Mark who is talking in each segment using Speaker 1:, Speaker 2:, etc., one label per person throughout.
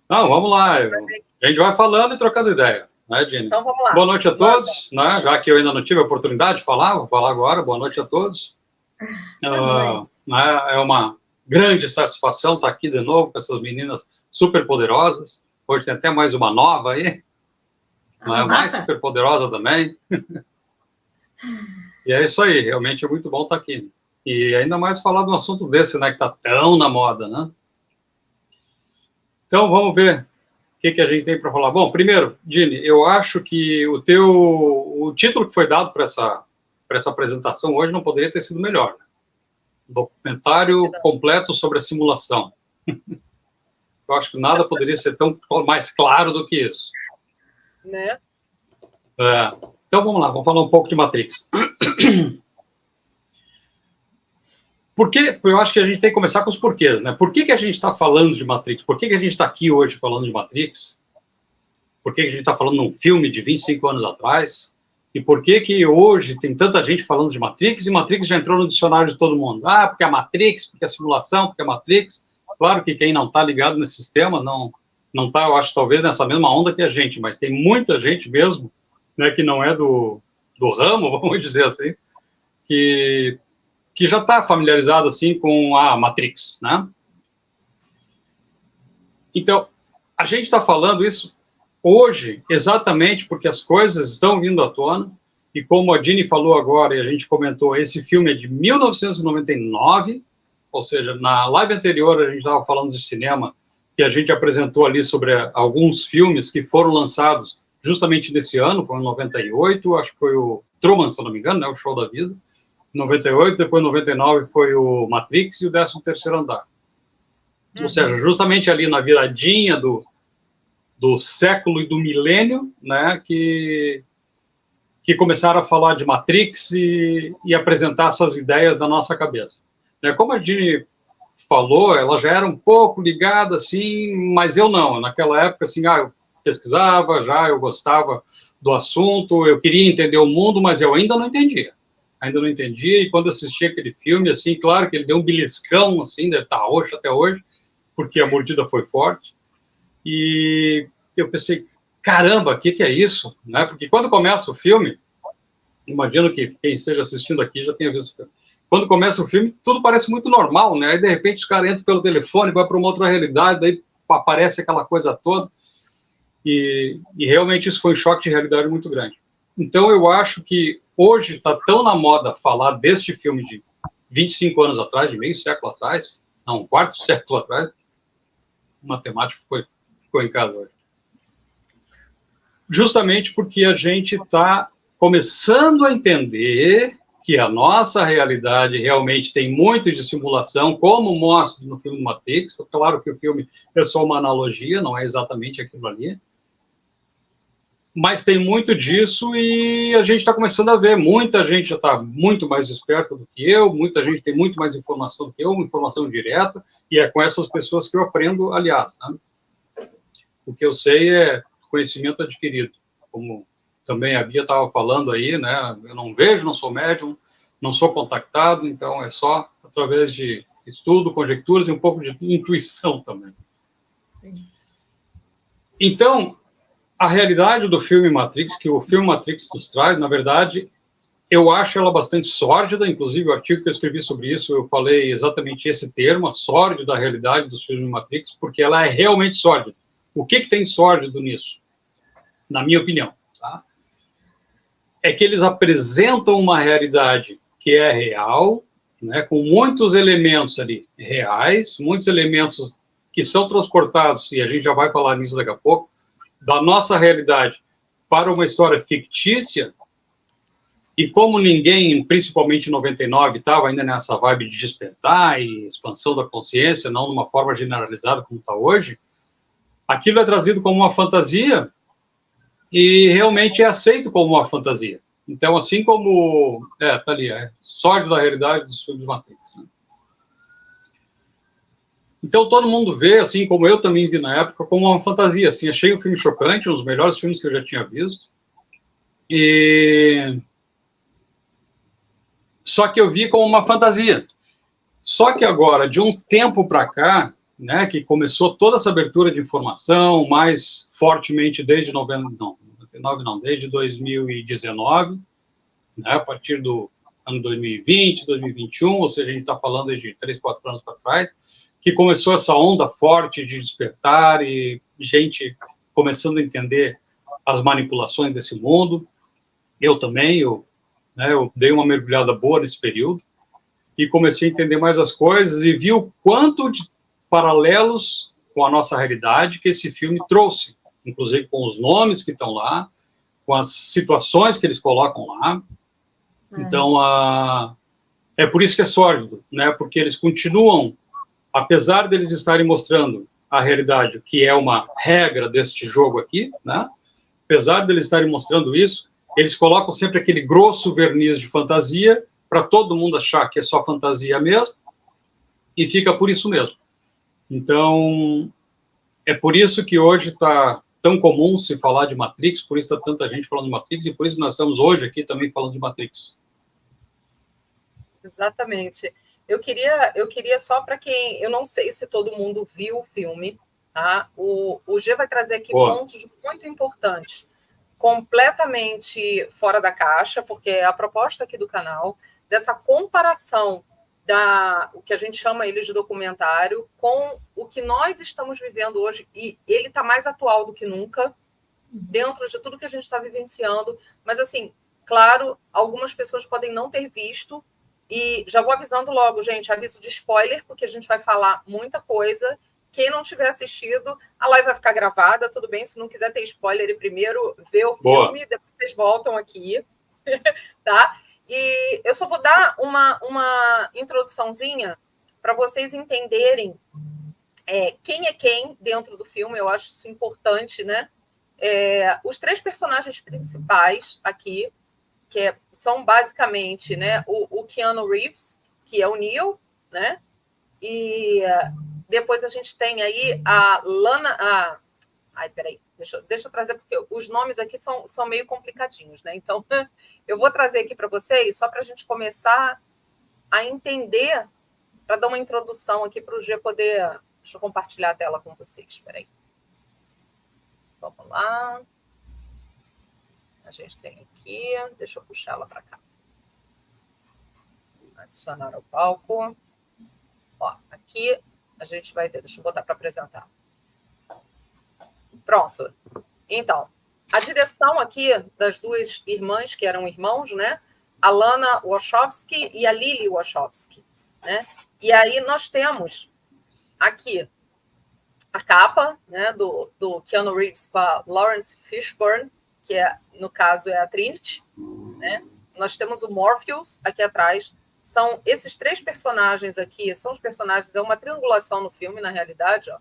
Speaker 1: Não, vamos lá. A gente vai falando e trocando ideia, né, Dini?
Speaker 2: Então vamos lá.
Speaker 1: Boa noite a todos, né? Já que eu ainda não tive a oportunidade de falar, vou falar agora. Boa noite a todos. É uma grande satisfação estar aqui de novo com essas meninas super poderosas. Hoje tem até mais uma nova aí, mais super poderosa também. E é isso aí, realmente é muito bom estar aqui. E ainda mais falar de um assunto desse, né, que está tão na moda, né? Então, vamos ver o que a gente tem para falar. Bom, primeiro, Dini, eu acho que o título que foi dado para essa apresentação hoje não poderia ter sido melhor. Né? Documentário completo sobre a simulação. Eu acho que nada poderia ser tão mais claro do que isso.
Speaker 2: Né?
Speaker 1: Então, vamos lá, vamos falar um pouco de Matrix. Porque eu acho que a gente tem que começar com os porquês, né? Por que a gente está falando de Matrix? Por que a gente está aqui hoje falando de Matrix? Por que a gente está falando de um filme de 25 anos atrás? E por que hoje tem tanta gente falando de Matrix e Matrix já entrou no dicionário de todo mundo? Ah, porque é Matrix, porque é simulação, porque é Matrix. Claro que quem não está ligado nesse sistema não está, eu acho, talvez nessa mesma onda que a gente, mas tem muita gente mesmo, né, que não é do ramo, vamos dizer assim, que já está familiarizado assim com a Matrix, né? Então, a gente está falando isso hoje exatamente porque as coisas estão vindo à tona e como a Dini falou agora e a gente comentou, esse filme é de 1999, ou seja, na live anterior a gente estava falando de cinema que a gente apresentou ali sobre alguns filmes que foram lançados justamente nesse ano, foi em 98, acho que foi o Truman, se não me engano, né, o Show da Vida. 98, depois 99 foi o Matrix e o 13º Andar. Ou seja, justamente ali na viradinha do século e do milênio, né, que começaram a falar de Matrix e apresentar essas ideias na nossa cabeça. Como a Dini falou, ela já era um pouco ligada, assim, mas eu não. Naquela época, assim, eu pesquisava, eu gostava do assunto, eu queria entender o mundo, mas eu ainda não entendia. E quando eu assisti aquele filme, assim, claro que ele deu um beliscão, assim, deve estar roxo até hoje, porque a mordida foi forte, e eu pensei, caramba, o que é isso? Né? Porque quando começa o filme, imagino que quem esteja assistindo aqui já tenha visto o filme, quando começa o filme, tudo parece muito normal, né? Aí, de repente, os caras entram pelo telefone, vai para uma outra realidade, daí aparece aquela coisa toda, e realmente isso foi um choque de realidade muito grande. Então, eu acho que hoje está tão na moda falar deste filme de 25 anos atrás, de meio século atrás, não, um quarto século atrás, o matemático ficou em casa hoje. Justamente porque a gente está começando a entender que a nossa realidade realmente tem muito de simulação, como mostra no filme Matrix. Claro que o filme é só uma analogia, não é exatamente aquilo ali. Mas tem muito disso e a gente está começando a ver. Muita gente já está muito mais esperta do que eu, muita gente tem muito mais informação do que eu, uma informação direta, e é com essas pessoas que eu aprendo, aliás. Né? O que eu sei é conhecimento adquirido, como também a Bia estava falando aí, né? Eu não vejo, não sou médium, não sou contactado, então é só através de estudo, conjecturas e um pouco de intuição também. Então, a realidade do filme Matrix, que o filme Matrix nos traz, na verdade, eu acho ela bastante sórdida, inclusive o artigo que eu escrevi sobre isso, eu falei exatamente esse termo, a sórdida da realidade dos filmes Matrix, porque ela é realmente sórdida. O que tem sórdido nisso? Na minha opinião, tá? É que eles apresentam uma realidade que é real, né, com muitos elementos ali reais, muitos elementos que são transportados, e a gente já vai falar nisso daqui a pouco, da nossa realidade para uma história fictícia, e como ninguém, principalmente em 99, estava ainda nessa vibe de despertar e expansão da consciência, não de uma forma generalizada como está hoje, aquilo é trazido como uma fantasia e realmente é aceito como uma fantasia. Então, assim como... tá ali, sórdido da realidade dos filmes de Matrix, né? Então, todo mundo vê, assim como eu também vi na época, como uma fantasia. Assim, achei o filme chocante, um dos melhores filmes que eu já tinha visto. Só que eu vi como uma fantasia. Só que agora, de um tempo para cá, né, que começou toda essa abertura de informação mais fortemente desde 2019, né, a partir do ano 2020, 2021, ou seja, a gente está falando de 3, 4 anos para trás, que começou essa onda forte de despertar e gente começando a entender as manipulações desse mundo. Eu também, eu dei uma mergulhada boa nesse período e comecei a entender mais as coisas e vi o quanto de paralelos com a nossa realidade que esse filme trouxe, inclusive com os nomes que estão lá, com as situações que eles colocam lá. Então, é por isso que é sórdido, né? Porque eles continuam, apesar deles estarem mostrando a realidade, que é uma regra deste jogo aqui, né? Apesar deles estarem mostrando isso, eles colocam sempre aquele grosso verniz de fantasia para todo mundo achar que é só fantasia mesmo, e fica por isso mesmo. Então, é por isso que hoje está tão comum se falar de Matrix, por isso está tanta gente falando de Matrix, e por isso nós estamos hoje aqui também falando de Matrix.
Speaker 2: Exatamente. Eu queria só para quem... Eu não sei se todo mundo viu o filme, tá? O G vai trazer aqui pontos muito importantes, completamente fora da caixa, porque é a proposta aqui do canal, dessa comparação o que a gente chama ele de documentário com o que nós estamos vivendo hoje, e ele está mais atual do que nunca, dentro de tudo que a gente está vivenciando, mas assim, claro, algumas pessoas podem não ter visto, e já vou avisando logo, gente, aviso de spoiler, porque a gente vai falar muita coisa. Quem não tiver assistido, a live vai ficar gravada, tudo bem, se não quiser ter spoiler, primeiro vê o filme, depois vocês voltam aqui, tá? E eu só vou dar uma introduçãozinha para vocês entenderem quem é quem dentro do filme. Eu acho isso importante, né? Os 3 personagens principais aqui, que são basicamente, né, o Keanu Reeves, que é o Neo, né? E depois a gente tem aí a Lana... peraí, deixa eu trazer, porque os nomes aqui são meio complicadinhos, né? Então, eu vou trazer aqui para vocês, só para a gente começar a entender, para dar uma introdução aqui para o G poder... Deixa eu compartilhar a tela com vocês, peraí. Vamos lá. A gente tem aqui, deixa eu puxar ela para cá. Adicionar ao palco. Ó, aqui a gente vai ter, deixa eu botar para apresentar. Pronto. Então, a direção aqui das 2 irmãs, que eram irmãos, né? A Lana Wachowski e a Lily Wachowski, né? E aí nós temos aqui a capa, né, do Keanu Reeves com a Lawrence Fishburne, que no caso é a Trinity, né? Nós temos o Morpheus aqui atrás. São esses 3 personagens aqui, são os personagens, é uma triangulação no filme, na realidade, ó.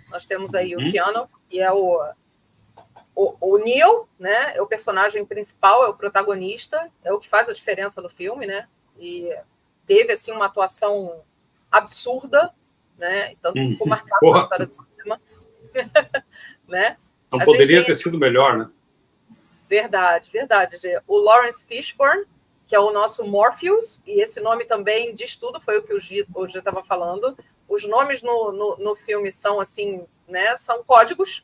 Speaker 2: Nós temos aí o Keanu, que é o Neo, né? É o personagem principal, é o protagonista, é o que faz a diferença no filme, né? E teve, assim, uma atuação absurda, né? Então, ficou marcado na história do cinema. Né?
Speaker 1: Não poderia ter sido melhor, né?
Speaker 2: Verdade, verdade, Gê. O Lawrence Fishburne, que é o nosso Morpheus, e esse nome também diz tudo, foi o que o G estava falando. Os nomes no filme são assim, né? São códigos.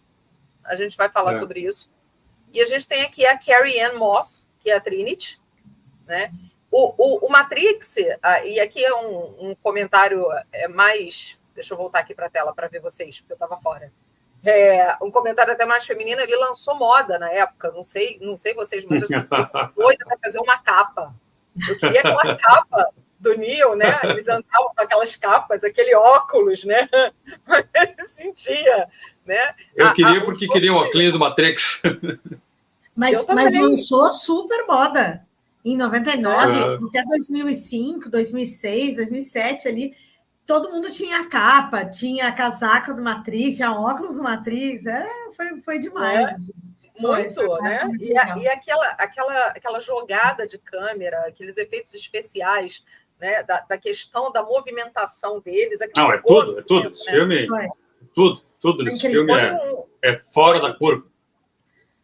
Speaker 2: A gente vai falar sobre isso. E a gente tem aqui a Carrie-Anne Moss, que é a Trinity, né? O Matrix, e aqui é um comentário mais... Deixa eu voltar aqui para a tela para ver vocês, porque eu estava fora. Um comentário até mais feminino, ele lançou moda na época, não sei vocês, mas assim, eu fiquei doida para fazer uma capa. Eu queria aquela capa do Neo, né? Eles andavam com aquelas capas, aquele óculos, né? Eu sentia, né?
Speaker 1: Eu queria porque queria o óculos do Matrix.
Speaker 3: Mas lançou super moda. Em 99, até 2005, 2006, 2007 ali, todo mundo tinha capa, tinha a casaca do Matrix, tinha óculos do Matrix, foi demais. Assim.
Speaker 2: Muito, né? E aquela jogada de câmera, aqueles efeitos especiais, né? Da questão da movimentação deles.
Speaker 1: Não, é tudo. Esse filme, tudo nesse filme é fora da curva.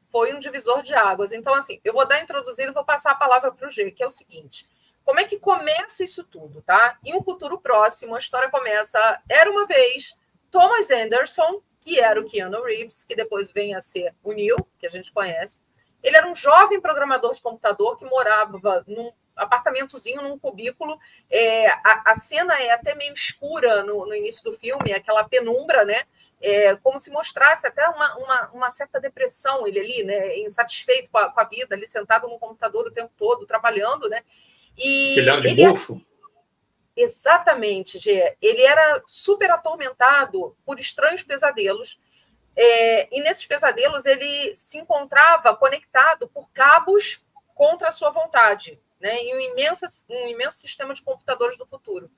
Speaker 2: Foi um divisor de águas. Então, assim, eu vou dar introduzido e vou passar a palavra para o G, que é o seguinte. Como é que começa isso tudo, tá? Em um futuro próximo, a história começa... Era uma vez, Thomas Anderson, que era o Keanu Reeves, que depois vem a ser o Neo, que a gente conhece. Ele era um jovem programador de computador que morava num apartamentozinho, num cubículo. A cena é até meio escura no início do filme, aquela penumbra, né? Como se mostrasse até uma certa depressão, ele ali, né? Insatisfeito com a vida, ali sentado no computador o tempo todo, trabalhando, né? E
Speaker 1: ele era de bofo.
Speaker 2: Exatamente, Gê. Ele era super atormentado por estranhos pesadelos. E nesses pesadelos ele se encontrava conectado por cabos contra a sua vontade, né, em um imenso sistema de computadores do futuro.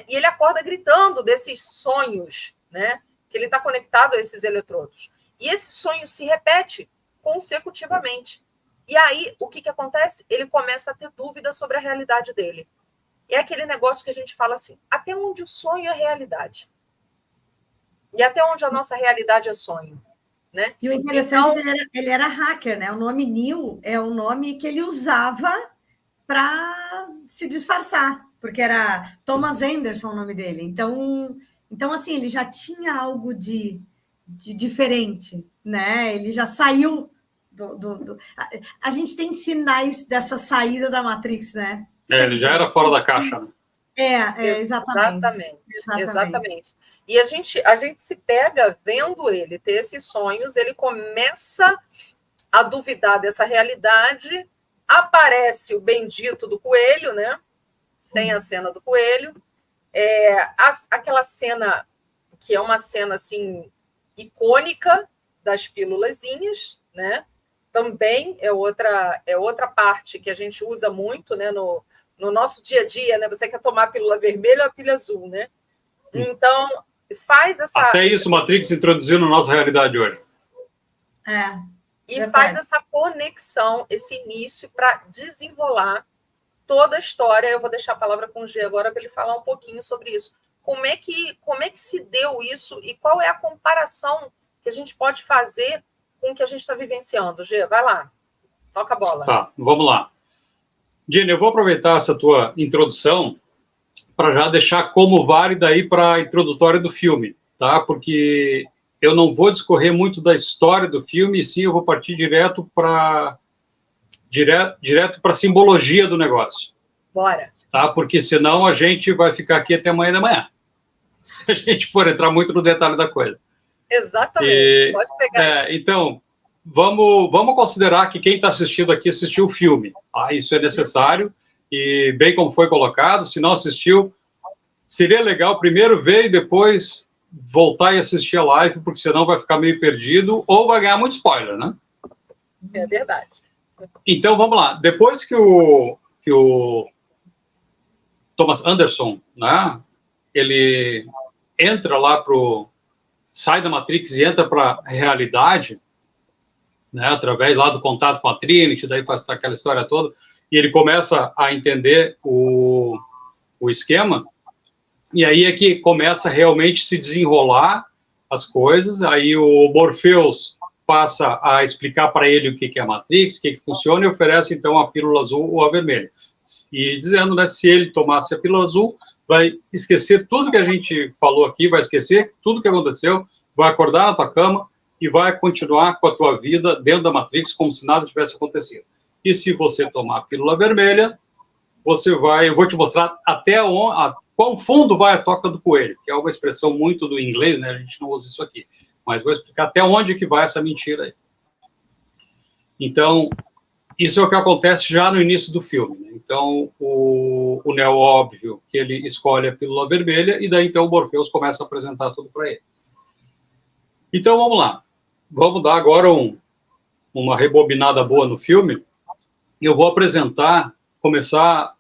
Speaker 2: E ele acorda gritando desses sonhos, né, que ele está conectado a esses eletrodos. E esse sonho se repete consecutivamente. E aí, o que acontece? Ele começa a ter dúvidas sobre a realidade dele. É aquele negócio que a gente fala assim, até onde o sonho é realidade? E até onde a nossa realidade é sonho, né?
Speaker 3: E o interessante é que ele era hacker, né? O nome Neo é o nome que ele usava para se disfarçar, porque era Thomas Anderson o nome dele. Então assim, ele já tinha algo de diferente, né? Ele já saiu A gente tem sinais dessa saída da Matrix, né?
Speaker 1: Ele já era fora da caixa, né?
Speaker 2: Exatamente. E a gente se pega vendo ele ter esses sonhos, ele começa a duvidar dessa realidade, aparece o bendito do coelho, né? Tem a cena do coelho, aquela cena que é uma cena assim icônica das pílulazinhas, né? Também é outra parte que a gente usa muito, né? No nosso dia a dia, né? Você quer tomar a pílula vermelha ou a pílula azul, né? Então, faz essa...
Speaker 1: Até isso, Matrix introduziu na nossa realidade hoje.
Speaker 2: E faz essa conexão, esse início para desenrolar toda a história. Eu vou deixar a palavra com o G agora para ele falar um pouquinho sobre isso. Como é que se deu isso e qual é a comparação que a gente pode fazer com o que a gente está vivenciando? G, vai lá. Toca a bola.
Speaker 1: Tá, vamos lá. Jenny, eu vou aproveitar essa tua introdução para já deixar como válida aí para a introdutória do filme, tá? Porque eu não vou discorrer muito da história do filme, e sim eu vou partir direto para a simbologia do negócio.
Speaker 2: Bora.
Speaker 1: Tá? Porque senão a gente vai ficar aqui até amanhã da manhã, se a gente for entrar muito no detalhe da coisa.
Speaker 2: Exatamente, pode pegar.
Speaker 1: Então, vamos considerar que quem está assistindo aqui assistiu o filme. Tá? Isso é necessário, e bem como foi colocado, se não assistiu, seria legal primeiro ver e depois voltar e assistir a live, porque senão vai ficar meio perdido ou vai ganhar muito spoiler, né?
Speaker 2: É verdade.
Speaker 1: Então, vamos lá. Depois que o Thomas Anderson, né, ele entra lá sai da Matrix e entra para a realidade, né, através lá do contato com a Trinity, daí faz aquela história toda, e ele começa a entender o esquema, e aí é que começa realmente se desenrolar as coisas, aí o Morpheus passa a explicar para ele o que é a Matrix, o que funciona, e oferece, então, a pílula azul ou a vermelha. E dizendo, né, se ele tomasse a pílula azul, vai esquecer tudo que a gente falou aqui, vai esquecer tudo que aconteceu, vai acordar na tua cama e vai continuar com a tua vida dentro da Matrix como se nada tivesse acontecido. E se você tomar a pílula vermelha, eu vou te mostrar até qual fundo vai a toca do coelho, que é uma expressão muito do inglês, né? A gente não usa isso aqui. Mas vou explicar até onde que vai essa mentira aí. Então, isso é o que acontece já no início do filme. Né? Então, o Neo, óbvio, que ele escolhe a pílula vermelha, e daí, então, o Morpheus começa a apresentar tudo para ele. Então, vamos lá. Vamos dar agora uma rebobinada boa no filme. Eu vou começar,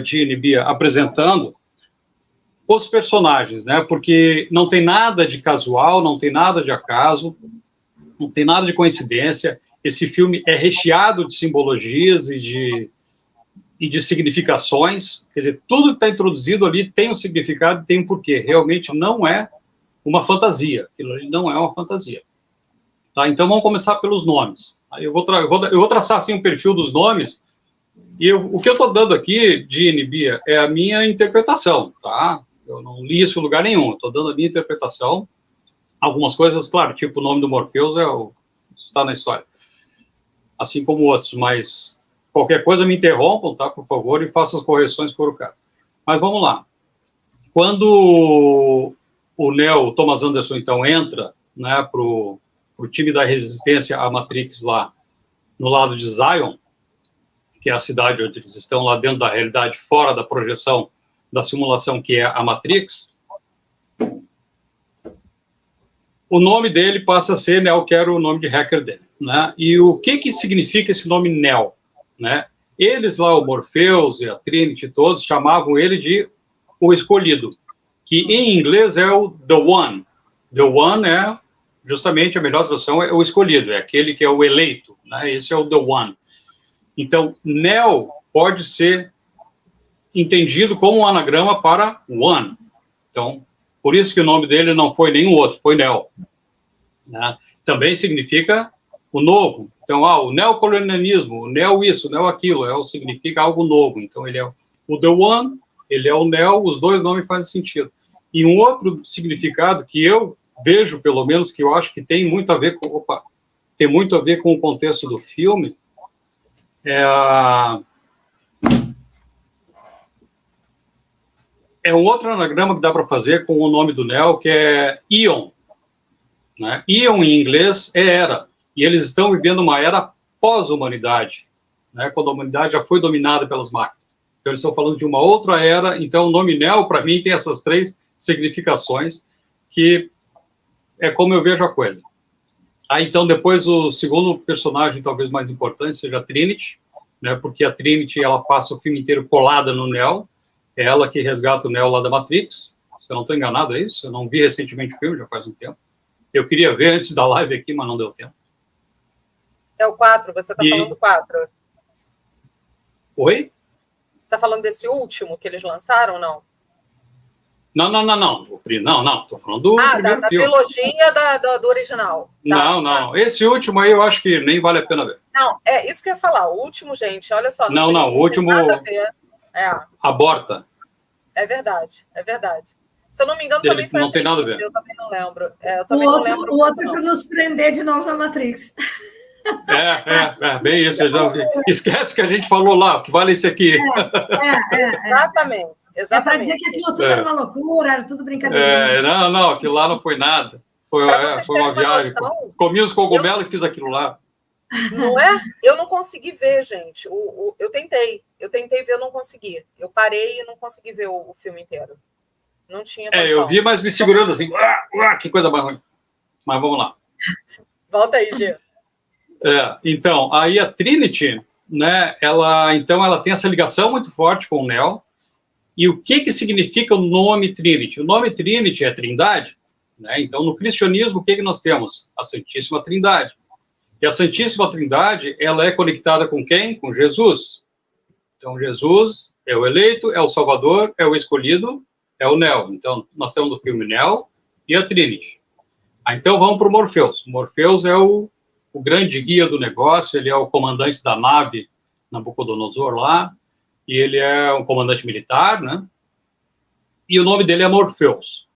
Speaker 1: Gini, Bia, apresentando os personagens, né? Porque não tem nada de casual, não tem nada de acaso, não tem nada de coincidência. Esse filme é recheado de simbologias e de significações. Quer dizer, tudo que está introduzido ali tem um significado e tem um porquê. Realmente não é uma fantasia. Aquilo ali não é uma fantasia. Tá? Então, vamos começar pelos nomes. Eu vou traçar assim, um perfil dos nomes. E o que eu estou dando aqui, Gini, Bia, é a minha interpretação, tá? Eu não li isso em lugar nenhum, estou dando a minha interpretação. Algumas coisas, claro, tipo o nome do Morpheus está na história, assim como outros, mas qualquer coisa me interrompam, tá, por favor, e façam as correções por o caso. Mas vamos lá. Quando o Neo, Thomas Anderson, então, entra, né, para o time da resistência à Matrix lá, no lado de Zion, que é a cidade onde eles estão, lá dentro da realidade, fora da projeção da simulação, que é a Matrix, o nome dele passa a ser Neo, que era o nome de hacker dele, né? E o que significa esse nome Neo, né? Eles lá, o Morpheus e a Trinity, todos chamavam ele de o escolhido, que em inglês é o The One. The One é, justamente, a melhor tradução é o escolhido, é aquele que é o eleito, né? Esse é o The One. Então, Neo pode ser entendido como um anagrama para One. Então, por isso que o nome dele não foi nenhum outro, foi Neo. Né? Também significa o novo. Então, o neocolonialismo, o neo isso, o neo aquilo, significa algo novo. Então, ele é o The One, ele é o Neo, os dois nomes fazem sentido. E um outro significado que eu vejo, pelo menos, que eu acho que tem muito a ver com, tem muito a ver com o contexto do filme, é um outro anagrama que dá para fazer com o nome do Neo, que é Ion. Né? Ion, em inglês, é era. E eles estão vivendo uma era pós-humanidade, né? Quando a humanidade já foi dominada pelas máquinas. Então, eles estão falando de uma outra era. Então, o nome Neo, para mim, tem essas três significações, que é como eu vejo a coisa. Então, depois, o segundo personagem, talvez mais importante, seja a Trinity, né? Porque a Trinity, ela passa o filme inteiro colada no Neo. É ela que resgata o Neo lá da Matrix. Se eu não estou enganado, é isso? Eu não vi recentemente o filme, já faz um tempo. Eu queria ver antes da live aqui, mas não deu tempo.
Speaker 2: É o 4, você está falando do 4.
Speaker 1: Oi?
Speaker 2: Você está falando desse último que eles lançaram ou não?
Speaker 1: Não. Estou falando do primeiro
Speaker 2: da
Speaker 1: filme.
Speaker 2: trilogia do original.
Speaker 1: Não. Esse último aí eu acho que nem vale a pena ver.
Speaker 2: Não, é isso que eu ia falar. O último, gente, olha só.
Speaker 1: Não, o último...
Speaker 2: Nada a ver.
Speaker 1: Aborta.
Speaker 2: É verdade. Se eu não me engano, também foi
Speaker 1: não tem nada a ver.
Speaker 2: Eu também não lembro.
Speaker 3: O outro é para nos prender de novo na Matrix.
Speaker 1: Bem isso. Esquece que a gente falou lá, que vale esse aqui.
Speaker 2: Exatamente.
Speaker 3: É para dizer que aquilo tudo era uma loucura, era tudo brincadeira.
Speaker 1: Não, aquilo lá não foi nada. Foi uma viagem. Comi os cogumelos e fiz aquilo lá.
Speaker 2: Não é? Eu não consegui ver, gente. Eu tentei ver, eu não consegui. Eu parei e não consegui ver o filme inteiro. Não tinha condição.
Speaker 1: Eu vi, mas me segurando assim. Que coisa mais ruim. Mas vamos lá.
Speaker 2: Volta aí, Gê.
Speaker 1: Então, aí a Trinity, né, ela tem essa ligação muito forte com o Neo. E o que significa o nome Trinity? O nome Trinity é Trindade. Né? Então, no cristianismo, o que nós temos? A Santíssima Trindade. E a Santíssima Trindade, ela é conectada com quem? Com Jesus. Então, Jesus é o eleito, é o Salvador, é o escolhido, é o Neo. Então, nós temos o filme Neo e a Trinity. Então, vamos para o Morpheus. O Morpheus é o grande guia do negócio, ele é o comandante da nave Nabucodonosor lá, e ele é um comandante militar, né? E o nome dele é Morpheus.